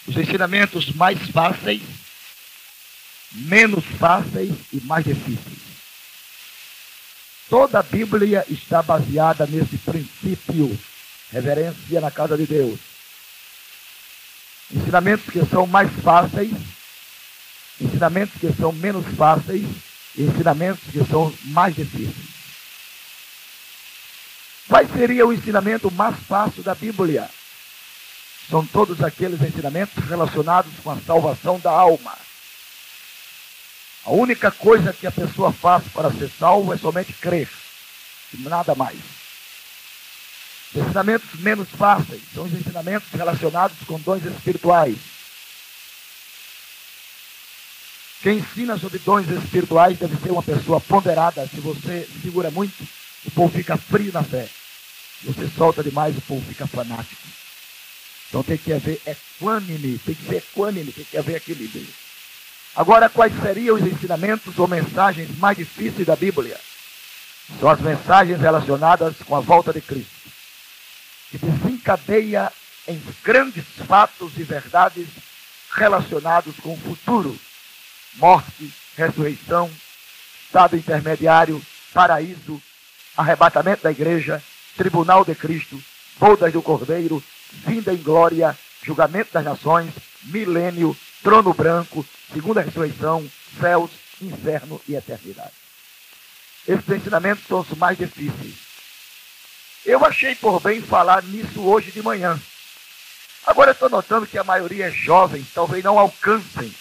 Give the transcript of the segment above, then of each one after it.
Os ensinamentos mais fáceis, menos fáceis e mais difíceis. Toda a Bíblia está baseada nesse princípio. Reverência na casa de Deus. Ensinamentos que são mais fáceis, ensinamentos que são menos fáceis, e ensinamentos que são mais difíceis. Qual seria o ensinamento mais fácil da Bíblia? São todos aqueles ensinamentos relacionados com a salvação da alma. A única coisa que a pessoa faz para ser salvo é somente crer, e nada mais. Os ensinamentos menos fáceis são os ensinamentos relacionados com dons espirituais. Quem ensina sobre dons espirituais deve ser uma pessoa ponderada. Se você segura muito, o povo fica frio na fé. Se você solta demais, o povo fica fanático. Então tem que haver equânime, tem que ser equânime, tem que haver equilíbrio. Agora, quais seriam os ensinamentos ou mensagens mais difíceis da Bíblia? São as mensagens relacionadas com a volta de Cristo, que desencadeia em grandes fatos e verdades relacionados com o futuro. Morte, ressurreição, estado intermediário, paraíso, arrebatamento da igreja, tribunal de Cristo, bodas do Cordeiro, vinda em glória, julgamento das nações, milênio, trono branco, segunda ressurreição, céus, inferno e eternidade. Esses ensinamentos são os mais difíceis. Eu achei por bem falar nisso hoje de manhã. Agora eu estou notando que a maioria é jovem, talvez não alcancem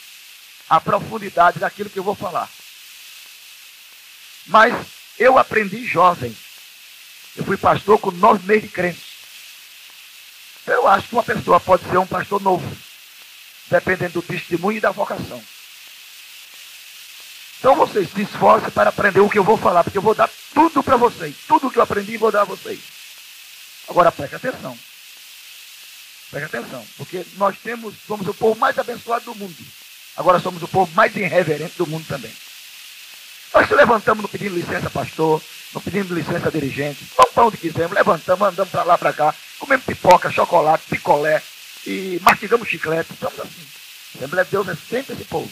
a profundidade daquilo que eu vou falar. Mas eu aprendi jovem. Eu fui pastor com 9 meses de crente. Eu acho que uma pessoa pode ser um pastor novo, dependendo do testemunho e da vocação. Então vocês se esforcem para aprender o que eu vou falar, porque eu vou dar tudo para vocês. Tudo que eu aprendi eu vou dar a vocês. Agora preste atenção. Preste atenção, porque nós somos o povo mais abençoado do mundo. Agora somos o povo mais irreverente do mundo também. Nós se levantamos não pedindo licença pastor, não pedindo licença dirigente, vamos para onde quisermos, levantamos, andamos para lá, para cá, comemos pipoca, chocolate, picolé e mastigamos chiclete. Estamos assim. A Assembleia de Deus é sempre esse povo.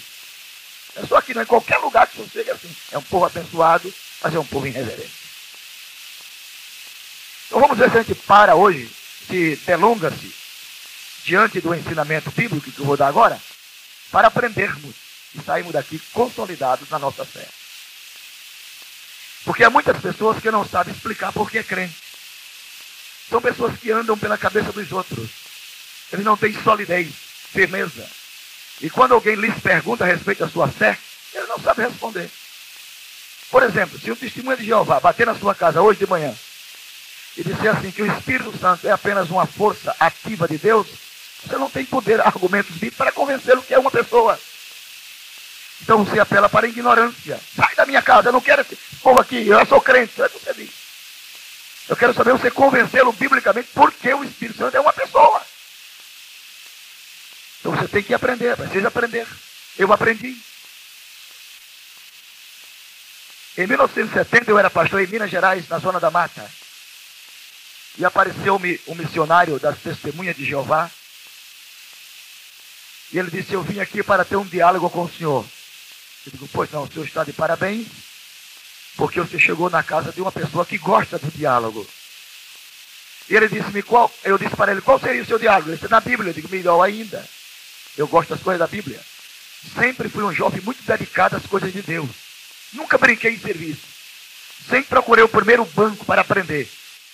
É só aqui, não é em qualquer lugar que você chega assim. É um povo abençoado, mas é um povo irreverente. Então vamos ver se a gente para hoje, se delonga-se diante do ensinamento bíblico que eu vou dar agora, para aprendermos e sairmos daqui consolidados na nossa fé. Porque há muitas pessoas que não sabem explicar por que creem. São pessoas que andam pela cabeça dos outros. Eles não têm solidez, firmeza. E quando alguém lhes pergunta a respeito da sua fé, eles não sabem responder. Por exemplo, se um testemunho de Jeová bater na sua casa hoje de manhã e disser assim que o Espírito Santo é apenas uma força ativa de Deus, você não tem poder, argumentos bíblicos para convencê-lo que é uma pessoa. Então você apela para a ignorância. Sai da minha casa, eu não quero esse povo aqui, eu sou crente. É o que você diz. Eu quero saber você convencê-lo biblicamente porque o Espírito Santo é uma pessoa. Então você tem que aprender, precisa aprender. Eu aprendi. Em 1970 eu era pastor em Minas Gerais, na Zona da Mata. E apareceu-me um missionário das Testemunhas de Jeová. E ele disse, eu vim aqui para ter um diálogo com o senhor. Eu digo, pois não, o senhor está de parabéns, porque você chegou na casa de uma pessoa que gosta do diálogo. E ele disse-me, eu disse para ele, qual seria o seu diálogo? Ele disse, na Bíblia. Eu digo, melhor ainda. Eu gosto das coisas da Bíblia. Sempre fui um jovem muito dedicado às coisas de Deus. Nunca brinquei em serviço. Sempre procurei o primeiro banco para aprender.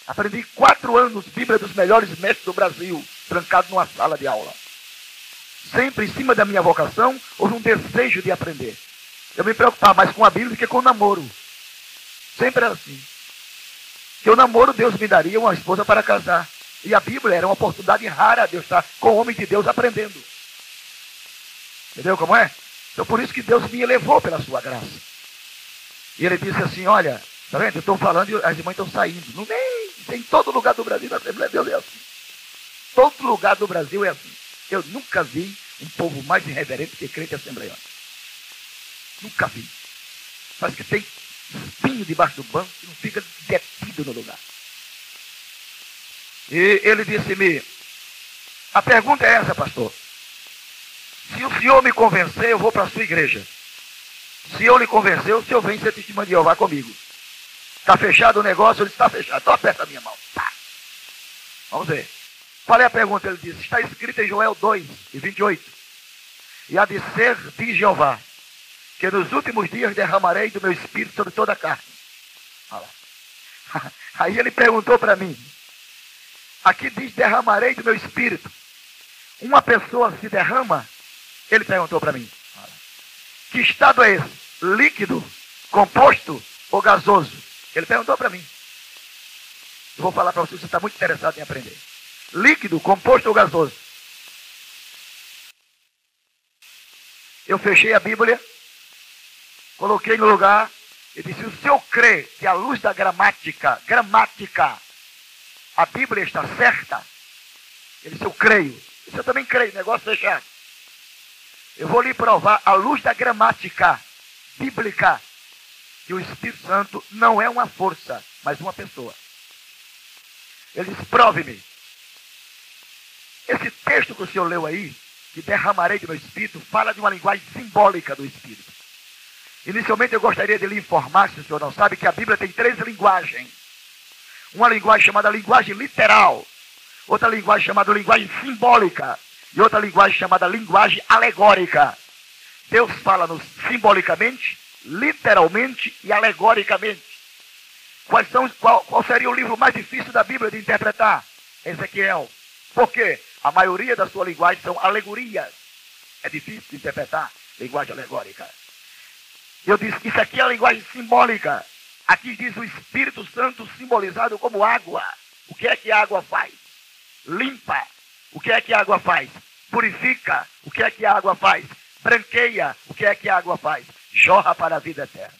Aprendi 4 anos Bíblia dos melhores mestres do Brasil, trancado numa sala de aula. Sempre em cima da minha vocação, houve um desejo de aprender. Eu me preocupava mais com a Bíblia do que com o namoro. Sempre era assim. Que o namoro, Deus me daria uma esposa para casar. E a Bíblia era uma oportunidade rara de eu estar com o homem de Deus aprendendo. Entendeu como é? Então por isso que Deus me elevou pela sua graça. E ele disse assim, olha, tá vendo? Eu estou falando e as irmãs estão saindo. Não tem em todo lugar do Brasil, na Assembleia de Deus é assim. Todo lugar do Brasil é assim. Eu nunca vi um povo mais irreverente que crente assembleiano. Nunca vi. Parece que tem espinho debaixo do banco e não fica detido no lugar. E ele disse-me, a pergunta é essa, pastor. Se o senhor me convencer, eu vou para a sua igreja. Se eu lhe convencer, o senhor vem ser testemunha de Jeová comigo. Está fechado o negócio? Ele disse, está fechado. Então aperta a minha mão. Tá. Vamos ver. Qual é a pergunta? Ele disse, está escrito em Joel 2:28. E há de ser, diz Jeová, que nos últimos dias derramarei do meu espírito sobre toda a carne. Olha lá. Aí ele perguntou para mim, aqui diz derramarei do meu espírito. Uma pessoa se derrama? Ele perguntou para mim. Olha. Que estado é esse? Líquido, composto ou gasoso? Ele perguntou para mim. Eu vou falar para você está muito interessado em aprender. Líquido, composto ou gasoso? Eu fechei a Bíblia, coloquei no lugar e disse, o senhor crê que à luz da gramática, a Bíblia está certa? Ele disse, eu creio. Isso eu também creio, negócio fechado. Eu vou lhe provar, à luz da gramática bíblica, que o Espírito Santo não é uma força, mas uma pessoa. Ele disse, prove-me. Esse texto que o senhor leu aí, que derramarei do meu Espírito, fala de uma linguagem simbólica do Espírito. Inicialmente eu gostaria de lhe informar, se o senhor não sabe, que a Bíblia tem 3 linguagens. Uma linguagem chamada linguagem literal, outra linguagem chamada linguagem simbólica, e outra linguagem chamada linguagem alegórica. Deus fala-nos simbolicamente, literalmente e alegoricamente. Qual seria o livro mais difícil da Bíblia de interpretar? Ezequiel. Por quê? A maioria da sua linguagem são alegorias. É difícil de interpretar linguagem alegórica. Eu disse que isso aqui é a linguagem simbólica. Aqui diz o Espírito Santo simbolizado como água. O que é que a água faz? Limpa. O que é que a água faz? Purifica. O que é que a água faz? Branqueia. O que é que a água faz? Jorra para a vida eterna.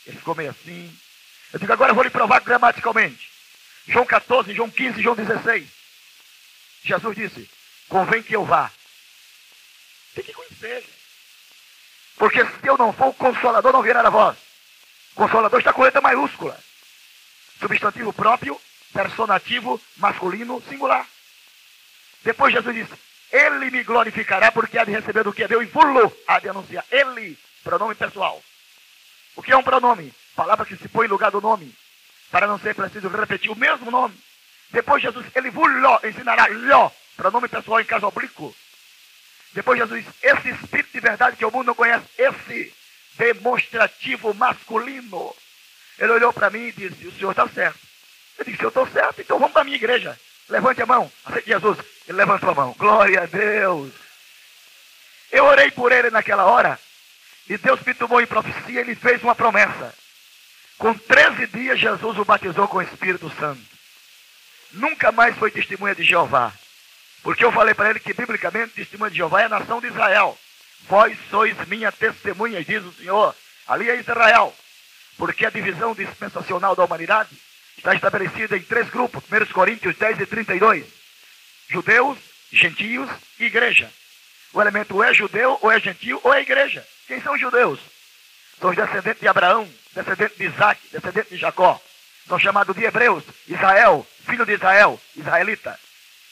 Ele ficou meio assim. Eu digo, agora eu vou lhe provar gramaticalmente. João 14, João 15, João 16. Jesus disse, convém que eu vá. Tem que conhecer. Porque se eu não for, o Consolador não virá a vós. Consolador está com letra maiúscula. Substantivo próprio, personativo, masculino, singular. Depois Jesus disse, ele me glorificará porque há de receber do que é meu e vou-lo há de anunciar. Ele, pronome pessoal. O que é um pronome? Palavra que se põe em lugar do nome. Para não ser preciso repetir o mesmo nome. Depois Jesus, ele vou-lo ensinará, lho, pronome pessoal em caso oblíquo. Depois Jesus, esse espírito de verdade que o mundo não conhece, esse demonstrativo masculino. Ele olhou para mim e disse, o senhor está certo. Eu disse, se eu estou certo, então vamos para a minha igreja. Levante a mão, aceite Jesus. Ele levantou a mão, glória a Deus. Eu orei por ele naquela hora, e Deus me tomou em profecia, e ele fez uma promessa. Com 13 dias, Jesus o batizou com o Espírito Santo. Nunca mais foi testemunha de Jeová. Porque eu falei para ele que, biblicamente, testemunha de Jeová é a nação de Israel. Vós sois minha testemunha, diz o Senhor. Ali é Israel. Porque a divisão dispensacional da humanidade está estabelecida em 3 grupos. 1 Coríntios 10 e 32. Judeus, gentios e igreja. O elemento ou é judeu, ou é gentio, ou é igreja. Quem são os judeus? São os descendentes de Abraão, descendentes de Isaac, descendentes de Jacó. São chamados de hebreus, Israel, filho de Israel, israelita.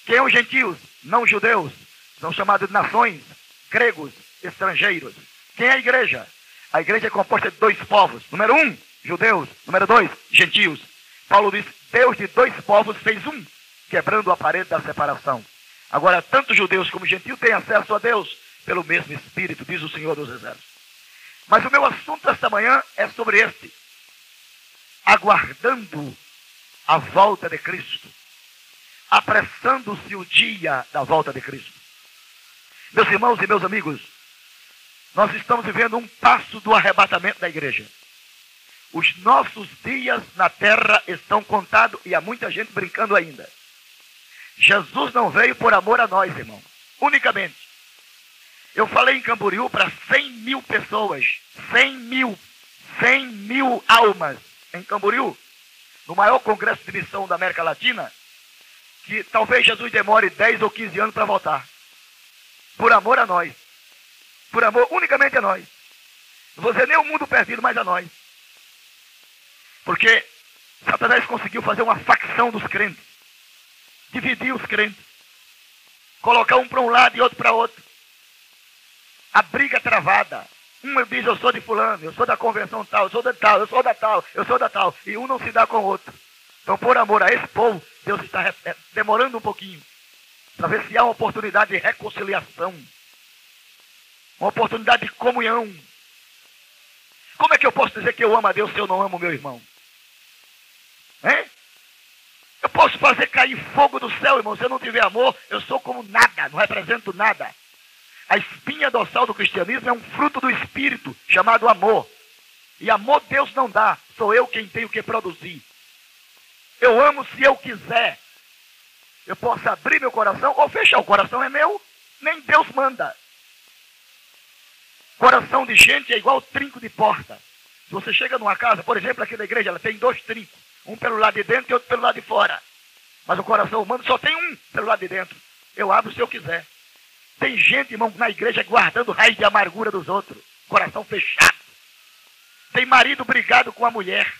Quem são os gentios? Não judeus. São chamados de nações, gregos, estrangeiros. Quem é a igreja? A igreja é composta de 2 povos. Número 1, judeus. Número 2, gentios. Paulo diz, Deus de 2 povos fez um, quebrando a parede da separação. Agora, tanto judeus como gentios têm acesso a Deus pelo mesmo Espírito, diz o Senhor dos Exércitos. Mas o meu assunto esta manhã é sobre este. Aguardando a volta de Cristo. Apressando-se o dia da volta de Cristo. Meus irmãos e meus amigos, nós estamos vivendo um passo do arrebatamento da igreja. Os nossos dias na terra estão contados e há muita gente brincando ainda. Jesus não veio por amor a nós, irmão. Unicamente. Eu falei em Camboriú para 100 mil pessoas. 100 mil almas em Camboriú. No maior congresso de missão da América Latina. Que talvez Jesus demore 10 ou 15 anos para voltar. Por amor a nós. Por amor unicamente a nós. Não vou dizer nem o mundo perdido, mas a nós. Porque Satanás conseguiu fazer uma facção dos crentes. Dividir os crentes. Colocar um para um lado e outro para outro. a briga travada. Um diz, eu sou de fulano, eu sou da convenção tal, eu sou da tal, eu sou da tal, eu sou da tal. E um não se dá com o outro. Então, por amor a esse povo, Deus está demorando um pouquinho, para ver se há uma oportunidade de reconciliação, uma oportunidade de comunhão. Como é que eu posso dizer que eu amo a Deus se eu não amo o meu irmão? Hein? Eu posso fazer cair fogo do céu, irmão. Se eu não tiver amor, eu sou como nada, não represento nada. A espinha dorsal do cristianismo é um fruto do Espírito, chamado amor. E amor Deus não dá, sou eu quem tenho que produzir. Eu amo se eu quiser. Eu posso abrir meu coração ou fechar. O coração é meu, nem Deus manda. Coração de gente é igual trinco de porta. Se você chega numa casa, por exemplo, aqui na igreja, ela tem 2 trincos. Um pelo lado de dentro e outro pelo lado de fora. Mas o coração humano só tem um pelo lado de dentro. Eu abro se eu quiser. Tem gente, irmão, na igreja guardando raiz de amargura dos outros. Coração fechado. Tem marido brigado com a mulher.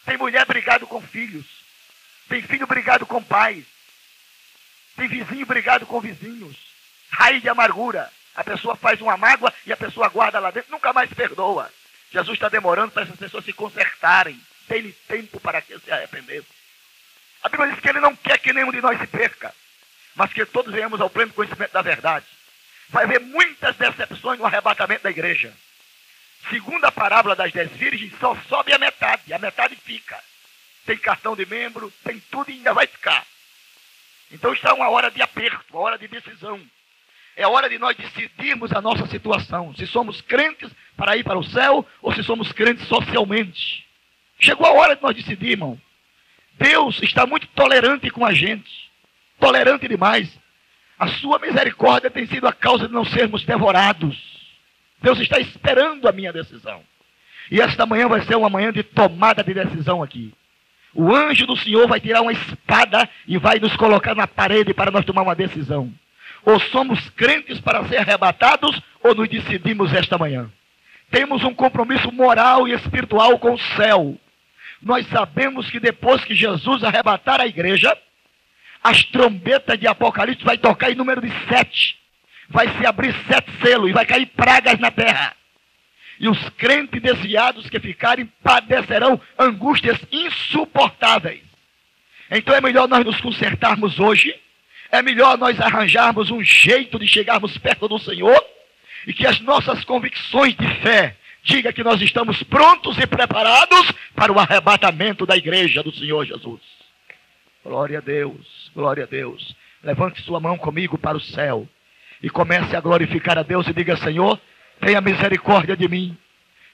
Tem mulher brigado com filhos. Tem filho brigado com pais. Tem vizinho brigado com vizinhos. Raiz de amargura. A pessoa faz uma mágoa e a pessoa guarda lá dentro. Nunca mais perdoa. Jesus está demorando para essas pessoas se consertarem. Tem tempo para que se arrependessem. A Bíblia diz que ele não quer que nenhum de nós se perca, mas que todos venhamos ao pleno conhecimento da verdade. Vai haver muitas decepções no arrebatamento da igreja. Segundo a parábola das 10 virgens, só sobe a metade fica. Tem cartão de membro, tem tudo e ainda vai ficar. Então está uma hora de aperto, uma hora de decisão. É hora de nós decidirmos a nossa situação. Se somos crentes para ir para o céu ou se somos crentes socialmente. Chegou a hora de nós decidir, irmão. Deus está muito tolerante com a gente. Tolerante demais. A sua misericórdia tem sido a causa de não sermos devorados. Deus está esperando a minha decisão. E esta manhã vai ser uma manhã de tomada de decisão aqui. O anjo do Senhor vai tirar uma espada e vai nos colocar na parede para nós tomar uma decisão. Ou somos crentes para ser arrebatados, ou nos decidimos esta manhã. Temos um compromisso moral e espiritual com o céu. Nós sabemos que depois que Jesus arrebatar a igreja, as trombetas de Apocalipse vai tocar em número de 7. Vai se abrir 7 selos e vai cair pragas na terra. E os crentes desviados que ficarem padecerão angústias insuportáveis. Então é melhor nós nos consertarmos hoje. É melhor nós arranjarmos um jeito de chegarmos perto do Senhor. E que as nossas convicções de fé digam que nós estamos prontos e preparados para o arrebatamento da igreja do Senhor Jesus. Glória a Deus, glória a Deus. Levante sua mão comigo para o céu. E comece a glorificar a Deus e diga: Senhor, tenha misericórdia de mim.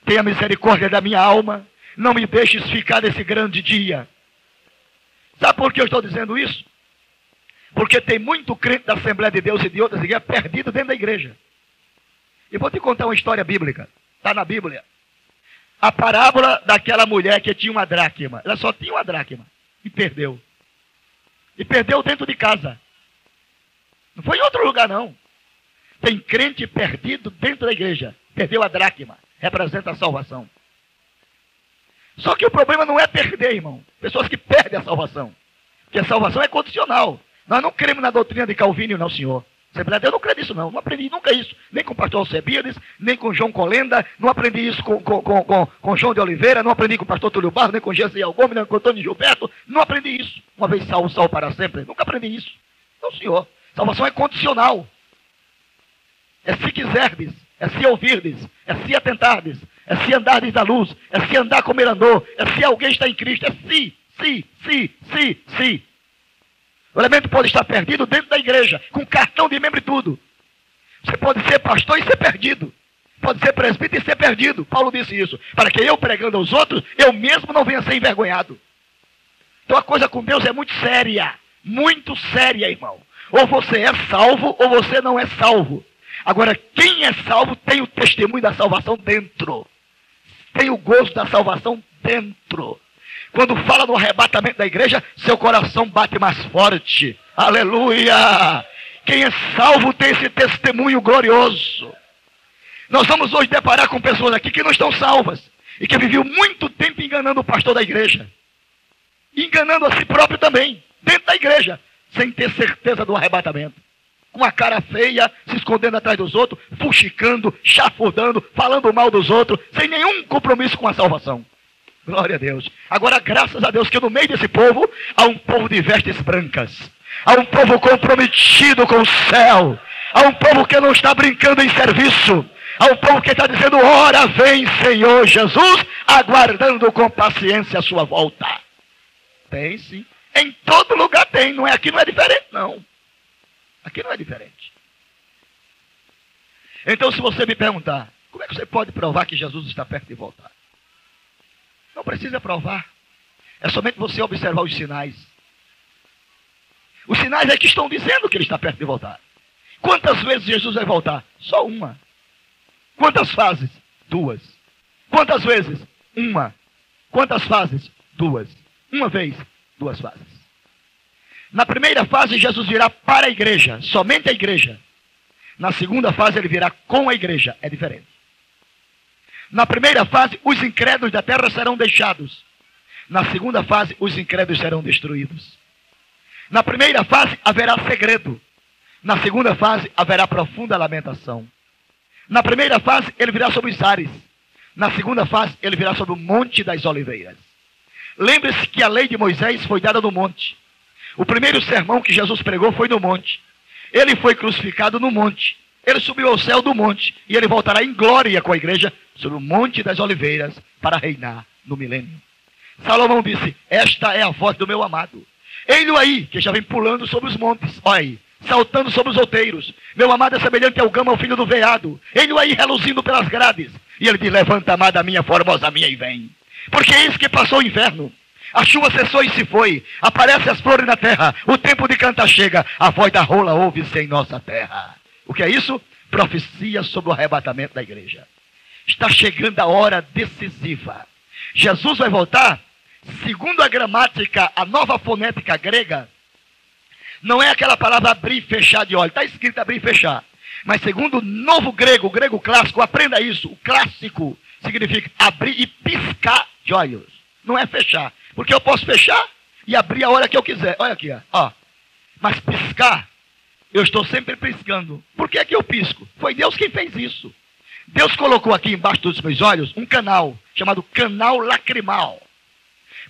Tenha misericórdia da minha alma. Não me deixes ficar nesse grande dia. Sabe por que eu estou dizendo isso? Porque tem muito crente da Assembleia de Deus e de outras igrejas perdido dentro da igreja. E vou te contar uma história bíblica. Está na Bíblia. A parábola daquela mulher que tinha uma dracma. Ela só tinha uma dracma. E perdeu. E perdeu dentro de casa. Não foi em outro lugar, não. Tem crente perdido dentro da igreja. Perdeu a dracma. Representa a salvação. Só que o problema não é perder, irmão. Pessoas que perdem a salvação. Porque a salvação é condicional. Nós não cremos na doutrina de Calvínio, não, senhor. Eu não creio nisso, não. Não aprendi nunca isso. Nem com o pastor Alcebiades, nem com João Colenda. Não aprendi isso com João de Oliveira. Não aprendi com o pastor Túlio Barros, nem com Gesiel Gomes, nem com Antônio Gilberto. Não aprendi isso. Uma vez salvo, salvo para sempre. Nunca aprendi isso. Não, senhor. Salvação é condicional. É se quiserdes, é se ouvirdes, é se atentardes, é se andardes à luz, é se andar como ele andou, é se alguém está em Cristo, é se. O elemento pode estar perdido dentro da igreja, com cartão de membro e tudo. Você pode ser pastor e ser perdido. Pode ser presbítero e ser perdido. Paulo disse isso. Para que eu, pregando aos outros, eu mesmo não venha ser envergonhado. Então a coisa com Deus é muito séria, irmão. Ou você é salvo, ou você não é salvo. Agora, quem é salvo tem o testemunho da salvação dentro. Tem o gozo da salvação dentro. Quando fala no arrebatamento da igreja, seu coração bate mais forte. Aleluia! Quem é salvo tem esse testemunho glorioso. Nós vamos hoje deparar com pessoas aqui que não estão salvas. E que viviam muito tempo enganando o pastor da igreja. Enganando a si próprio também, dentro da igreja. Sem ter certeza do arrebatamento. com a cara feia, se escondendo atrás dos outros, fuxicando, chafurdando, falando mal dos outros, sem nenhum compromisso com a salvação. Glória a Deus. Agora, graças a Deus, que no meio desse povo, há um povo de vestes brancas. Há um povo comprometido com o céu. Há um povo que não está brincando em serviço. Há um povo que está dizendo, ora vem Senhor Jesus, aguardando com paciência a sua volta. Tem sim. Em todo lugar tem. Não é, aqui não é diferente, não. Aqui não é diferente. Então, se você me perguntar, como é que você pode provar que Jesus está perto de voltar? Não precisa provar. É somente você observar os sinais. Os sinais é que estão dizendo que ele está perto de voltar. Quantas vezes Jesus vai voltar? Só uma. Quantas fases? 2. Quantas vezes? 1. Quantas fases? 2. Uma vez, 2 fases. Na primeira fase, Jesus virá para a igreja, somente a igreja. Na segunda fase, ele virá com a igreja. É diferente. Na primeira fase, os incrédulos da terra serão deixados. Na segunda fase, os incrédulos serão destruídos. Na primeira fase, haverá segredo. Na segunda fase, haverá profunda lamentação. Na primeira fase, ele virá sobre os ares. Na segunda fase, ele virá sobre o Monte das Oliveiras. Lembre-se que a lei de Moisés foi dada no monte. O primeiro sermão que Jesus pregou foi no monte. Ele foi crucificado no monte. Ele subiu ao céu do monte. E ele voltará em glória com a igreja sobre o Monte das Oliveiras para reinar no milênio. Salomão disse, esta é a voz do meu amado. Ele aí, que já vem pulando sobre os montes. Olha aí, saltando sobre os outeiros. Meu amado é semelhante ao gama, ao filho do veado. Ele aí, reluzindo pelas grades. E ele diz, levanta, amada minha, formosa minha, e vem. Porque é isso que passou o inverno. A chuva cessou e se foi. Aparecem as flores na terra. O tempo de cantar chega. A voz da rola ouve-se em nossa terra. O que é isso? Profecia sobre o arrebatamento da igreja. Está chegando a hora decisiva. Jesus vai voltar. Segundo a gramática, a nova fonética grega, não é aquela palavra abrir e fechar de olhos. Está escrito abrir e fechar. Mas segundo o novo grego, o grego clássico, aprenda isso. O clássico significa abrir e piscar de olhos. Não é fechar. Porque eu posso fechar e abrir a hora que eu quiser. Olha aqui, ó. Mas piscar, eu estou sempre piscando. Por que é que eu pisco? Foi Deus quem fez isso. Deus colocou aqui embaixo dos meus olhos um canal, chamado canal lacrimal.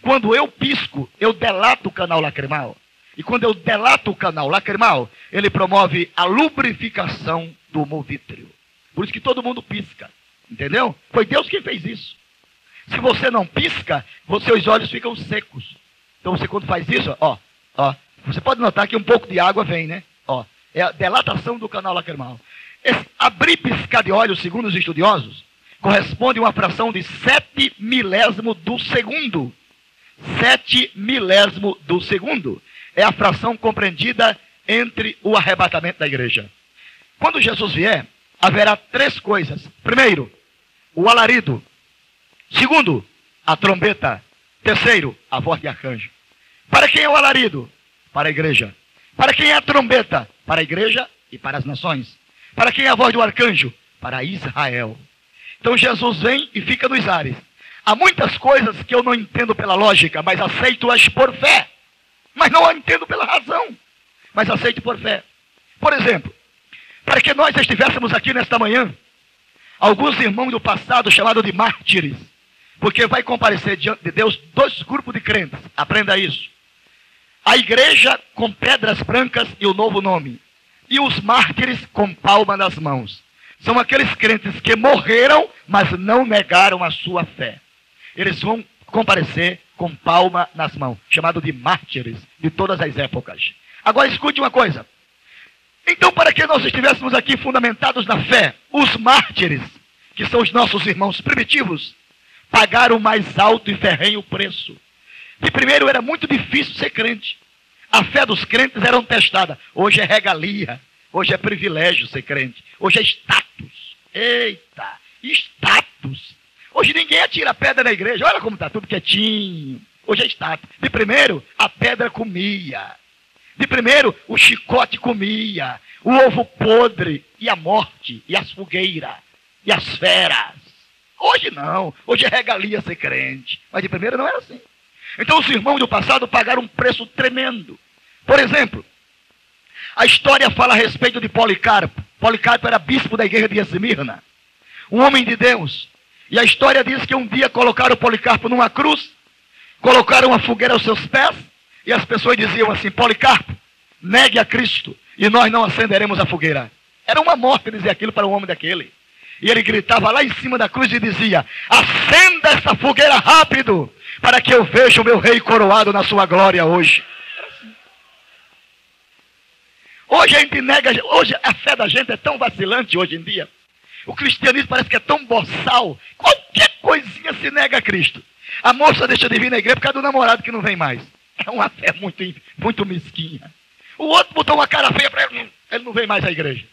Quando eu pisco, eu delato o canal lacrimal. E quando eu delato o canal lacrimal, ele promove a lubrificação do homovítrio. Por isso que todo mundo pisca. Entendeu? Foi Deus quem fez isso. Se você não pisca, seus olhos ficam secos. Então você quando faz isso, ó, você pode notar que um pouco de água vem, né? Ó, é a dilatação do canal lacrimal. Esse abrir e piscar de olhos, segundo os estudiosos, corresponde a uma fração de 7 milésimo do segundo. 7 milésimo do segundo. É a fração compreendida entre o arrebatamento da igreja. Quando Jesus vier, haverá 3 coisas. Primeiro, o alarido. Segundo, a trombeta. Terceiro, a voz de arcanjo. Para quem é o alarido? Para a igreja. Para quem é a trombeta? Para a igreja e para as nações. Para quem é a voz do arcanjo? Para Israel. Então Jesus vem e fica nos ares. Há muitas coisas que eu não entendo pela lógica, mas aceito-as por fé. Mas não entendo pela razão, mas aceito por fé. Por exemplo, para que nós estivéssemos aqui nesta manhã, alguns irmãos do passado chamados de mártires, porque vai comparecer diante de Deus 2 grupos de crentes. Aprenda isso. A igreja com pedras brancas e o novo nome. E os mártires com palma nas mãos. São aqueles crentes que morreram, mas não negaram a sua fé. Eles vão comparecer com palma nas mãos, chamado de mártires de todas as épocas. Agora escute uma coisa. Então, para que nós estivéssemos aqui fundamentados na fé, os mártires, que são os nossos irmãos primitivos, pagaram o mais alto e ferrenho preço. De primeiro era muito difícil ser crente. A fé dos crentes era testada. Hoje é regalia, hoje é privilégio ser crente, hoje é status. Eita, status. Hoje ninguém atira pedra na igreja. Olha como está tudo quietinho. Hoje é status. De primeiro, a pedra comia. De primeiro, o chicote comia. O ovo podre e a morte e as fogueiras e as feras. Hoje não. Hoje é regalia ser crente. Mas de primeiro não era assim. Então os irmãos do passado pagaram um preço tremendo. Por exemplo, A história fala a respeito de Policarpo. Policarpo era bispo da igreja de Esmirna, um homem de Deus. E a história diz que um dia colocaram Policarpo numa cruz, colocaram uma fogueira aos seus pés, e as pessoas diziam assim: Policarpo, negue a Cristo, e nós não acenderemos a fogueira. Era uma morte dizer aquilo para um homem daquele. E ele gritava lá em cima da cruz e dizia: acenda essa fogueira rápido, para que eu veja o meu rei coroado na sua glória hoje. Hoje a gente nega, hoje a fé da gente é tão vacilante hoje em dia. O cristianismo parece que é tão boçal. Qualquer coisinha se nega a Cristo. A moça deixa de vir na igreja por causa do namorado que não vem mais. É uma fé muito mesquinha. O outro botou uma cara feia para ele não vem mais à igreja.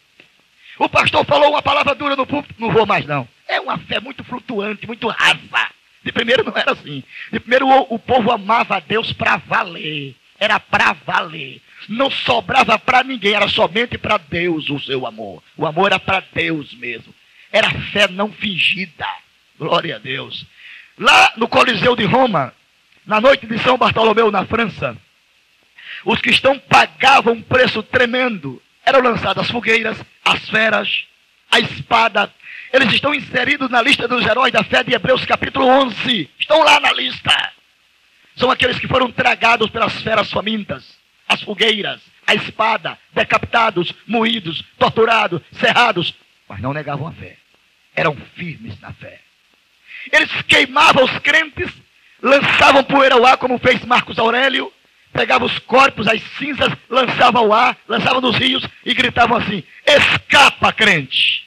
O pastor falou uma palavra dura no púlpito, não vou mais não. É uma fé muito flutuante, muito rasa. De primeiro não era assim. De primeiro o povo amava a Deus para valer. Era para valer. Não sobrava para ninguém, era somente para Deus o seu amor. O amor era para Deus mesmo. Era fé não fingida. Glória a Deus. Lá no Coliseu de Roma, na noite de São Bartolomeu, na França, os cristãos pagavam um preço tremendo. Eram lançadas as fogueiras, as feras, a espada. Eles estão inseridos na lista dos heróis da fé de Hebreus capítulo 11. Estão lá na lista. São aqueles que foram tragados pelas feras famintas, as fogueiras, a espada, decapitados, moídos, torturados, cerrados. Mas não negavam a fé. Eram firmes na fé. Eles queimavam os crentes, lançavam poeira ao ar, como fez Marcos Aurélio, pegavam os corpos, as cinzas, lançavam ao ar, lançavam nos rios e gritavam assim: escapa, crente!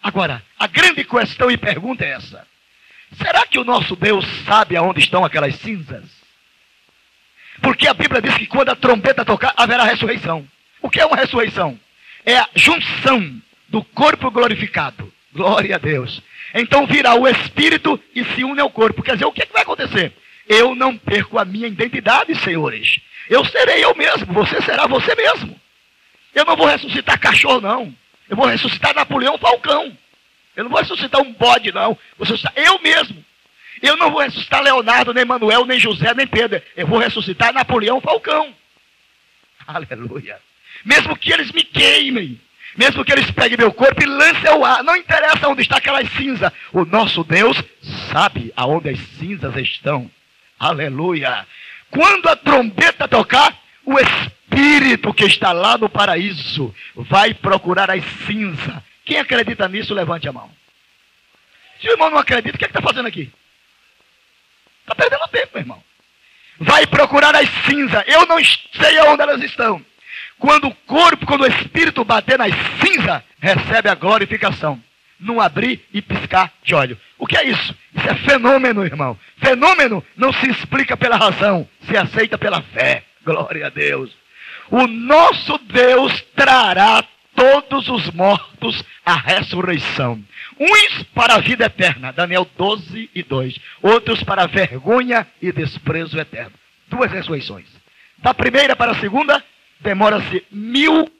Agora, a grande questão e pergunta é essa: será que o nosso Deus sabe aonde estão aquelas cinzas? Porque a Bíblia diz que quando a trombeta tocar, haverá ressurreição. O que é uma ressurreição? É a junção do corpo glorificado. Glória a Deus. Então virá o Espírito e se une ao corpo. Quer dizer, o que é que vai acontecer? Eu não perco a minha identidade, senhores. Eu serei eu mesmo, você será você mesmo. Eu não vou ressuscitar cachorro, não. Eu vou ressuscitar Napoleão Falcão. Eu não vou ressuscitar um bode, não. Vou ressuscitar eu mesmo. Eu não vou ressuscitar Leonardo, nem Manuel, nem José, nem Pedro. Eu vou ressuscitar Napoleão Falcão. Aleluia. Mesmo que eles me queimem, mesmo que eles peguem meu corpo e lancem ao ar, não interessa onde está aquelas cinzas. O nosso Deus sabe aonde as cinzas estão. Aleluia. Quando a trombeta tocar, o Espírito que está lá no paraíso vai procurar as cinzas. Quem acredita nisso, levante a mão. Se o irmão não acredita, o que é que está fazendo aqui? Está perdendo tempo, meu irmão. Vai procurar as cinzas. Eu não sei onde elas estão. Quando o Espírito bater nas cinzas, recebe a glorificação. Não abrir e piscar de olho. O que é isso? Isso é fenômeno, irmão. Fenômeno não se explica pela razão, se aceita pela fé. Glória a Deus. O nosso Deus trará todos os mortos à ressurreição. Uns para a vida eterna, Daniel 12:2. Outros para a vergonha e desprezo eterno. 2 ressurreições. Da primeira para a segunda, demora-se 1000.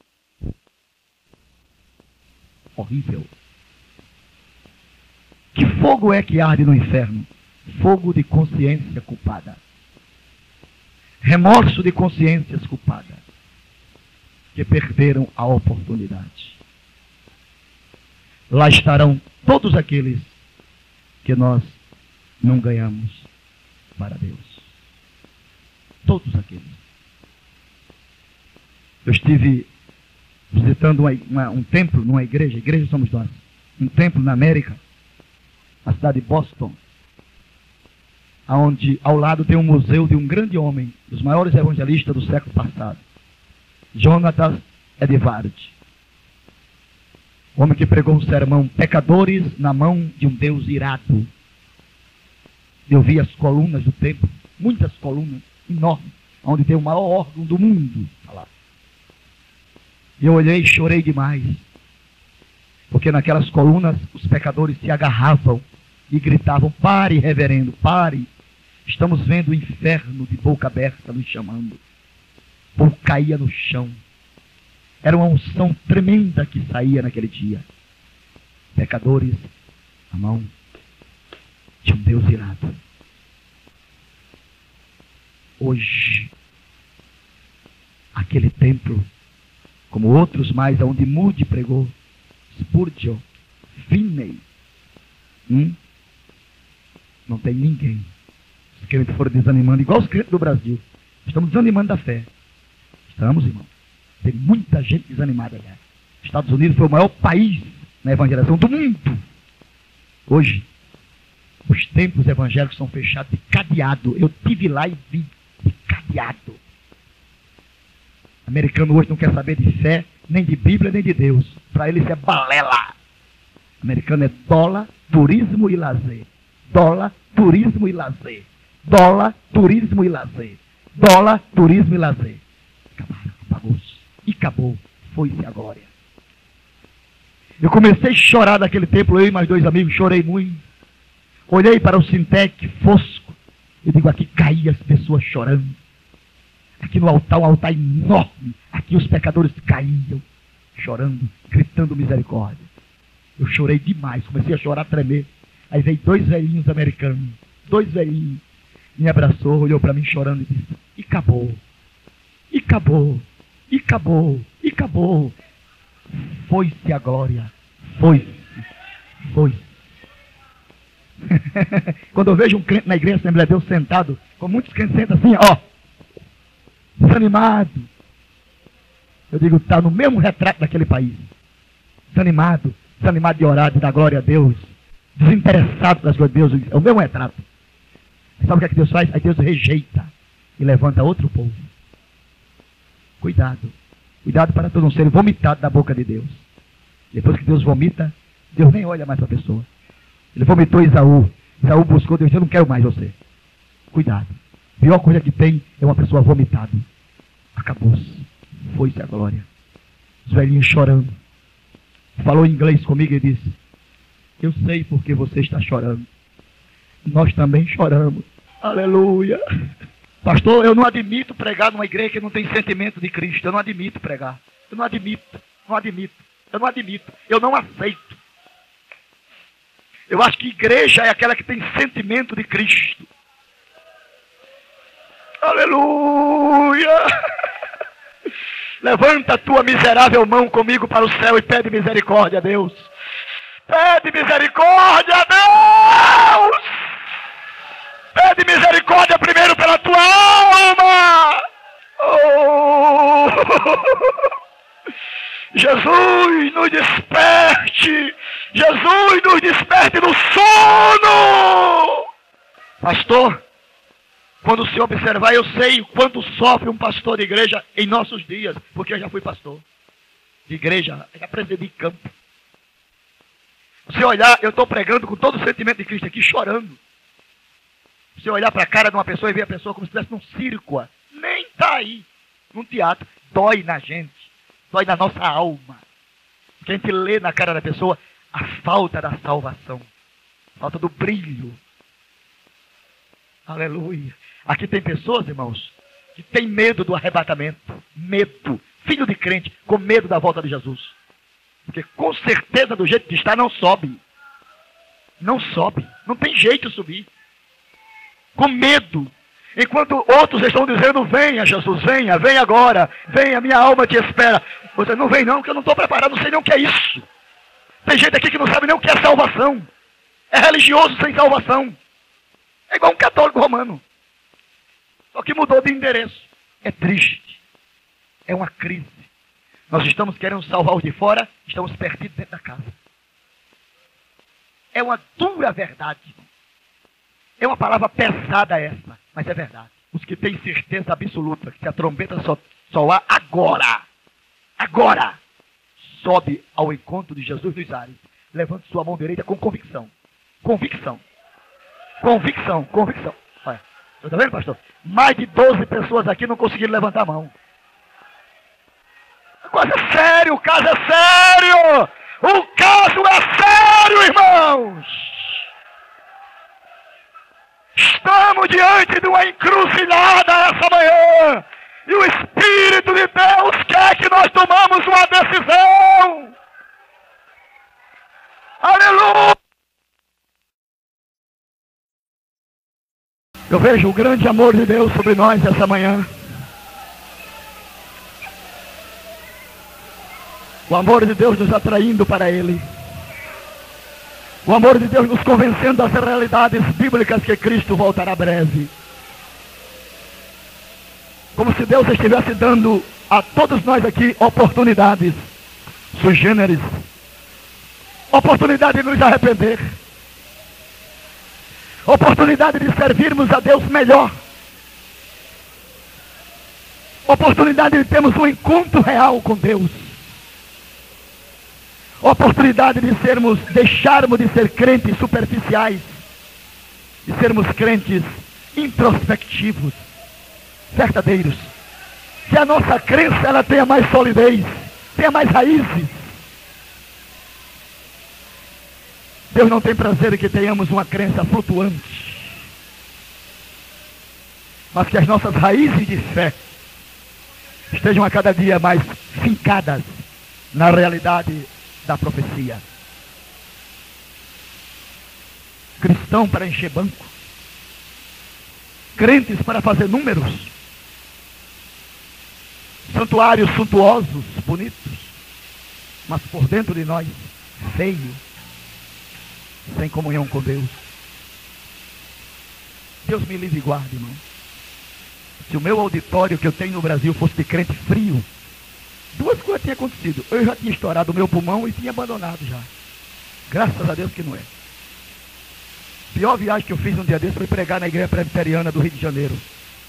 Horrível. Que fogo é que arde no inferno? Fogo de consciência culpada. Remorso de consciências culpadas, que perderam a oportunidade. Lá estarão todos aqueles que nós não ganhamos para Deus. Todos aqueles. Eu estive visitando um templo, numa igreja somos nós, um templo na América, na cidade de Boston, onde ao lado tem um museu de um grande homem, dos maiores evangelistas do século passado, Jonathan Edwards. O homem que pregou um sermão, pecadores na mão de um Deus irado. Eu vi as colunas do templo, muitas colunas, enormes, onde tem o maior órgão do mundo. Eu olhei e chorei demais, porque naquelas colunas os pecadores se agarravam e gritavam: pare, reverendo, pare. Estamos vendo o inferno de boca aberta nos chamando. O povo caía no chão. Era uma unção tremenda que saía naquele dia. Pecadores na mão de um Deus irado. Hoje, aquele templo como outros mais, aonde Moody pregou, Spurgeon, Finney. Não tem ninguém. Os crentes foram desanimando, igual os crentes do Brasil. Estamos desanimando da fé. Estamos, irmão. Tem muita gente desanimada já. Estados Unidos foi o maior país na evangelização do mundo. Hoje, os templos evangélicos são fechados de cadeado. Eu estive lá e vi de cadeado. O americano hoje não quer saber de fé, nem de Bíblia, nem de Deus. Para ele isso é balela. O americano é dólar, turismo e lazer. Dólar, turismo e lazer. Dólar, turismo e lazer. Dólar, turismo e lazer. Acabaram, apagou-se. E acabou. Foi-se a glória. Eu comecei a chorar naquele templo, eu e mais 2 amigos, chorei muito. Olhei para o Sintec, fosco. Eu digo, aqui caíam as pessoas chorando. Aqui no altar, um altar enorme. Aqui os pecadores caíam, chorando, gritando misericórdia. Eu chorei demais, comecei a chorar, a tremer. Aí veio 2 velhinhos americanos. 2 velhinhos. Me abraçou, olhou para mim chorando e disse, e acabou. E acabou. E acabou. E acabou. Foi-se a glória. Foi-se. Foi-se. Quando eu vejo um crente na igreja Assembleia de Deus sentado, como muitos crentes sentam assim, ó, desanimado, eu digo, está no mesmo retrato daquele país. Desanimado de orar, de dar glória a Deus, desinteressado das coisas de Deus, é o mesmo retrato. Sabe o que Deus faz? Aí Deus rejeita e levanta outro povo. Cuidado. Cuidado para tu não ser vomitado da boca de Deus. Depois que Deus vomita, Deus nem olha mais para a pessoa. Ele vomitou Esaú. Esaú buscou Deus, eu não quero mais você. Cuidado. A pior coisa que tem é uma pessoa vomitada. Acabou-se. Foi-se a glória. Os velhinhos chorando. Falou em inglês comigo e disse, eu sei porque você está chorando. Nós também choramos. Aleluia. Pastor, eu não admito pregar numa igreja que não tem sentimento de Cristo. Eu não admito pregar. Eu não admito. Eu não admito. Eu não aceito. Eu acho que igreja é aquela que tem sentimento de Cristo. Aleluia. Levanta a tua miserável mão comigo para o céu e pede misericórdia a Deus. Pede misericórdia a Deus. Pede misericórdia primeiro pela tua alma. Oh. Jesus nos desperte. Jesus nos desperte do sono. Pastor, quando se observar, eu sei o quanto sofre um pastor de igreja em nossos dias, porque eu já fui pastor de igreja, já presidi campo. Você olhar, eu estou pregando com todo o sentimento de Cristo aqui, chorando. Você olhar para a cara de uma pessoa e ver a pessoa como se estivesse num circo, nem está aí, num teatro, dói na gente, dói na nossa alma. Porque a gente lê na cara da pessoa a falta da salvação, a falta do brilho. Aleluia. Aqui tem pessoas, irmãos, que tem medo do arrebatamento. Medo. Filho de crente, com medo da volta de Jesus. Porque com certeza do jeito que está, não sobe. Não sobe. Não tem jeito de subir. Com medo. Enquanto outros estão dizendo, venha Jesus, venha, venha agora. Venha, minha alma te espera. Você não vem não, porque eu não estou preparado, não sei nem o que é isso. Tem gente aqui que não sabe nem o que é salvação. É religioso sem salvação. É igual um católico romano. Só que mudou de endereço. É triste. É uma crise. Nós estamos querendo salvar os de fora, estamos perdidos dentro da casa. É uma dura verdade. É uma palavra pesada essa, mas é verdade. Os que têm certeza absoluta que a trombeta soar agora, sobe ao encontro de Jesus nos ares. Levante sua mão direita com convicção. Convicção. Olha, você está vendo, pastor? Mais de 12 pessoas aqui não conseguiram levantar a mão. O caso é sério, o caso é sério! O caso é sério, irmãos! Estamos diante de uma encruzilhada essa manhã. E o Espírito de Deus quer que nós tomamos uma decisão. Aleluia! Eu vejo o grande amor de Deus sobre nós essa manhã. O amor de Deus nos atraindo para Ele. O amor de Deus nos convencendo das realidades bíblicas que Cristo voltará breve. Como se Deus estivesse dando a todos nós aqui oportunidades sui generis. Oportunidade de nos arrepender. Oportunidade de servirmos a Deus melhor. Oportunidade de termos um encontro real com Deus. Oportunidade de deixarmos de ser crentes superficiais. De sermos crentes introspectivos, verdadeiros. Que a nossa crença ela tenha mais solidez, tenha mais raízes. Deus não tem prazer em que tenhamos uma crença flutuante. Mas que as nossas raízes de fé estejam a cada dia mais fincadas na realidade da profecia. Cristão para encher banco. Crentes para fazer números. Santuários suntuosos, bonitos. Mas por dentro de nós, feio. Sem comunhão com Deus. Deus me livre e guarde, irmão. Se o meu auditório que eu tenho no Brasil fosse de crente frio, duas coisas tinham acontecido. Eu já tinha estourado o meu pulmão e tinha abandonado já. Graças a Deus que não é. Pior viagem que eu fiz um dia desse foi pregar na igreja presbiteriana do Rio de Janeiro.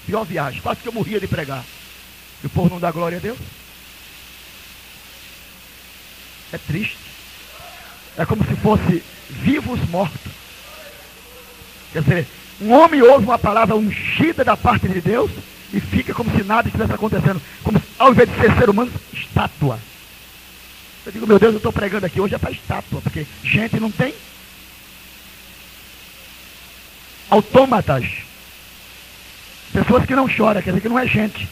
Pior viagem, quase que eu morria de pregar. E o povo não dá glória a Deus. É triste. É como se fosse vivos mortos. Quer dizer, um homem ouve uma palavra ungida da parte de Deus e fica como se nada estivesse acontecendo. Como se, ao invés de ser ser humano, estátua. Eu digo, meu Deus, eu estou pregando aqui hoje é para estátua, porque gente não tem. Autômatas. Pessoas que não choram, quer dizer que não é gente.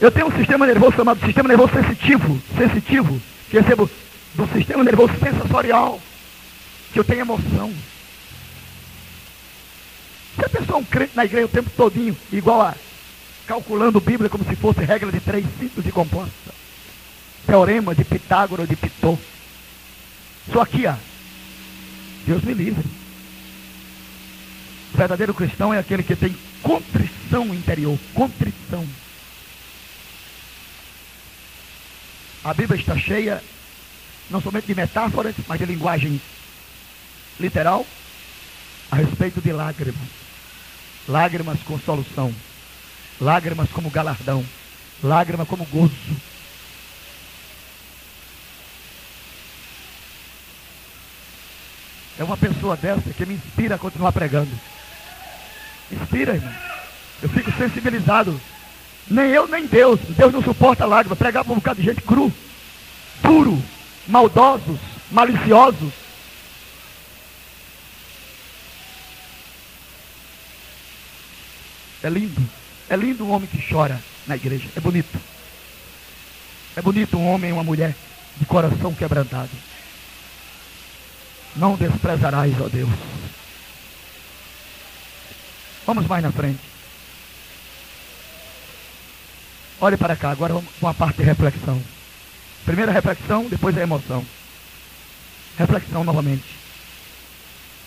Eu tenho um sistema nervoso chamado sistema nervoso sensitivo, que recebo do sistema nervoso sensorial, que eu tenho emoção. Se a pessoa é um crente na igreja o tempo todinho, igual a calculando Bíblia como se fosse regra de 3 simples e composta, teorema de Pitágoras, de Pitô. Só aqui, Deus me livre. O verdadeiro cristão é aquele que tem contrição interior, contrição. A Bíblia está cheia, não somente de metáforas, mas de linguagem literal, a respeito de lágrimas. Lágrimas com solução. Lágrimas como galardão. Lágrimas como gozo. É uma pessoa dessa que me inspira a continuar pregando. Inspira, irmão. Eu fico sensibilizado. Nem eu, nem Deus. Deus não suporta lágrimas. Pregar para um bocado de gente cru, puro, maldosos, maliciosos. É lindo. É lindo um homem que chora na igreja. É bonito. É bonito um homem e uma mulher de coração quebrantado. Não desprezarás, ó Deus. Vamos mais na frente. Olhe para cá, agora vamos com a parte de reflexão. Primeira reflexão, depois a emoção. Reflexão novamente.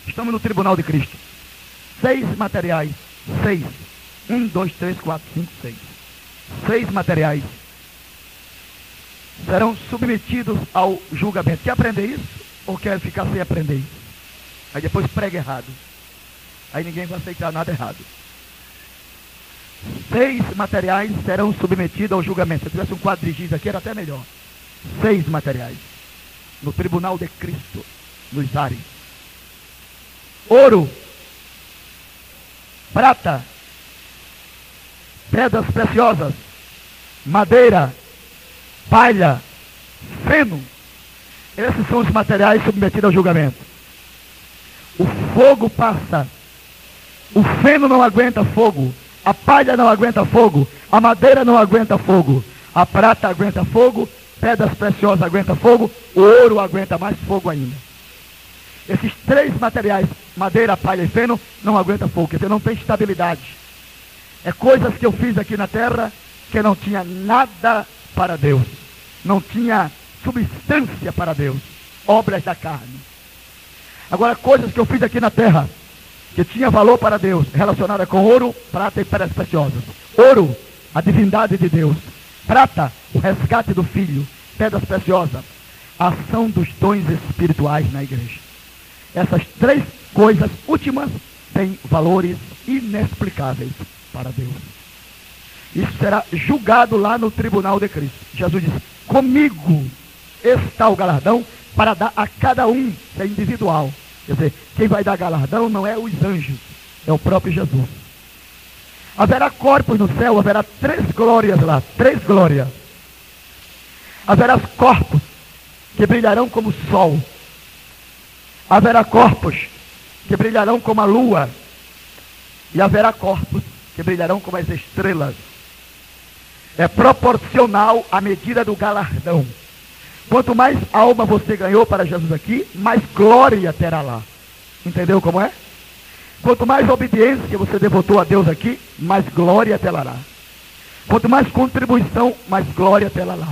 Estamos no tribunal de Cristo. 6 materiais. 6. 1, 2, 3, 4, 5, 6. 6 materiais serão submetidos ao julgamento. Quer aprender isso? Ou quer ficar sem aprender isso? Aí depois prega errado. Aí ninguém vai aceitar nada errado. 6 materiais serão submetidos ao julgamento. Se eu tivesse um quadro de giz aqui, era até melhor. 6 materiais. No tribunal de Cristo, nos ares. Ouro, prata, pedras preciosas, madeira, palha, feno. Esses são os materiais submetidos ao julgamento. O fogo passa. O feno não aguenta fogo. A palha não aguenta fogo. A madeira não aguenta fogo. A prata aguenta fogo. Pedras preciosas aguentam fogo. O ouro aguenta mais fogo ainda. Esses 3 materiais, madeira, palha e feno, não aguentam fogo. Quer dizer, não tem estabilidade. É coisas que eu fiz aqui na terra que não tinha nada para Deus. não tinha substância para Deus, obras da carne. Agora, coisas que eu fiz aqui na terra, que tinha valor para Deus, relacionada com ouro, prata e pedras preciosas. Ouro, a divindade de Deus. Prata, o resgate do Filho. Pedras preciosas, a ação dos dons espirituais na igreja. Essas três coisas últimas têm valores inexplicáveis para Deus. Isso será julgado lá no tribunal de Cristo. Jesus diz: comigo está o galardão para dar a cada um, é individual. Quer dizer, quem vai dar galardão não é os anjos, é o próprio Jesus. Haverá corpos no céu, haverá três glórias lá, três glórias. Haverá corpos que brilharão como o sol. Haverá corpos que brilharão como a lua. E haverá corpos que brilharão como as estrelas. É proporcional à medida do galardão. Quanto mais alma você ganhou para Jesus aqui, mais glória terá lá. Entendeu como é? Quanto mais obediência você devotou a Deus aqui, mais glória terá lá. Quanto mais contribuição, mais glória terá lá.